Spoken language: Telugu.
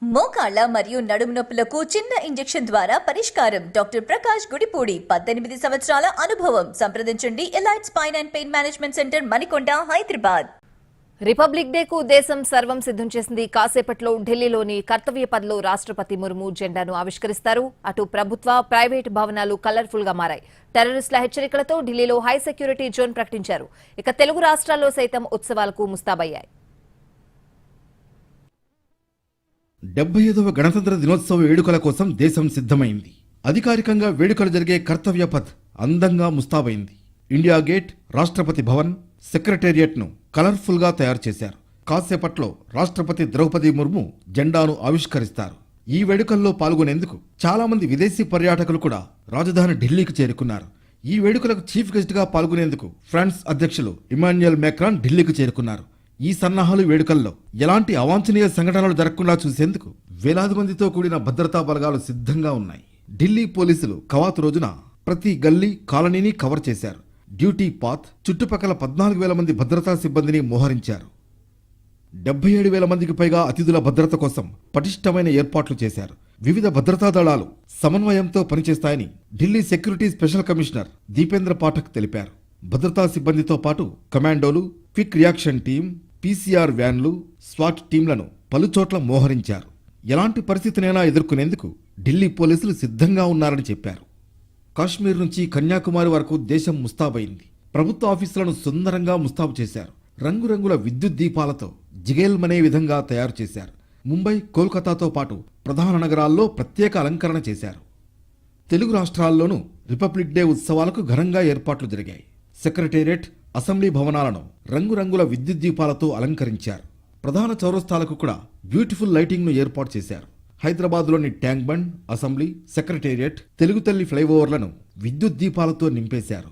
మోకాళ్ళ మరియు నడుము నొప్పులకు చిన్న ఇంజెక్షన్ ద్వారా పరిష్కారం. డాక్టర్ ప్రకాష్ గుడిపూడి, 18 సంవత్సరాల అనుభవం. సంప్రదించండి elite spine and pain management centre, Manikonda, Hyderabad. Republic డేకు దేశం సర్వం సిద్ధం చేసింది. కాసేపట్లో ఢిల్లీలోని కర్తవ్య పథ్లో రాష్ట్రపతి ముర్ము జెండాను ఆవిష్కరిస్తారు. అటు ప్రభుత్వ, ప్రైవేట్ భవనాలు కలర్ఫుల్ గా మారాయి. టెర్రరిస్టుల హెచ్చరికలతో ఢిల్లీలో హై సెక్యూరిటీ జోన్ ప్రకటించారు. ఇక తెలుగు రాష్ట్రాల్లో సైతం ఉత్సవాలకు ముస్తాబయ్యాయి. 75వ గణతంత్ర దినోత్సవ వేడుకల కోసం దేశం సిద్ధమైంది. అధికారికంగా వేడుకలు జరిగే కర్తవ్య పథ్ అందంగా ముస్తాబైంది. India gate, Rashtrapati Bhavan, సెక్రటేరియట్ను colourful గా తయారు చేశారు. కాసేపట్లో రాష్ట్రపతి ద్రౌపది ముర్ము జెండాను ఆవిష్కరిస్తారు. ఈ వేడుకల్లో పాల్గొనేందుకు చాలా మంది విదేశీ పర్యాటకులు కూడా రాజధాని ఢిల్లీకి చేరుకున్నారు. ఈ వేడుకలకు చీఫ్ గెస్ట్ గా పాల్గొనేందుకు ఫ్రాన్స్ అధ్యక్షులు ఇమాన్యుయల్ మ్యాక్రాన్ ఢిల్లీకి చేరుకున్నారు. ఈ సన్నాహాలు వేడుకల్లో ఎలాంటి అవాంఛనీయ సంఘటనలు జరగకుండా చూసేందుకు వేలాది మందితో కూడిన భద్రతా బలగాలు సిద్ధంగా ఉన్నాయి. ఢిల్లీ పోలీసులు కవాతు రోజున ప్రతి గల్లీ, కాలనీని కవర్ చేశారు. డ్యూటీ పాత్ చుట్టుపక్కల 14,000 మంది భద్రతా సిబ్బందిని మోహరించారు. 77,000 మందికి పైగా అతిథుల భద్రత కోసం పటిష్టమైన ఏర్పాట్లు చేశారు. వివిధ భద్రతా దళాలు సమన్వయంతో పనిచేస్తాయని Delhi security special commissioner Deependra Pathak తెలిపారు. భద్రతా సిబ్బందితో పాటు కమాండోలు, క్విక్ రియాక్షన్ టీం, పీసీఆర్ వ్యాన్లు, స్వాట్ టీంలను పలుచోట్ల మోహరించారు. ఎలాంటి పరిస్థితినైనా ఎదుర్కొనేందుకు ఢిల్లీ పోలీసులు సిద్ధంగా ఉన్నారని చెప్పారు. కాశ్మీర్ నుంచి కన్యాకుమారి వరకు దేశం ముస్తాబైంది. ప్రభుత్వ ఆఫీసులను సుందరంగా ముస్తాబు చేశారు. రంగురంగుల విద్యుత్ దీపాలతో జిగేల్మనే విధంగా తయారు చేశారు. ముంబై, కోల్కతాతో పాటు ప్రధాన నగరాల్లో ప్రత్యేక అలంకరణ చేశారు. తెలుగు రాష్ట్రాల్లోనూ రిపబ్లిక్ డే ఉత్సవాలకు ఘనంగా ఏర్పాట్లు జరిగాయి. సెక్రటేరియట్, అసెంబ్లీ భవనాలను రంగురంగుల విద్యుత్ దీపాలతో అలంకరించారు. ప్రధాన చౌరస్తాలకు కూడా బ్యూటిఫుల్ లైటింగ్ ను ఏర్పాటు చేశారు. హైదరాబాద్లోని tank bund, assembly, secretariat, Telugu తల్లి ఫ్లైఓవర్లను విద్యుత్ దీపాలతో నింపేశారు.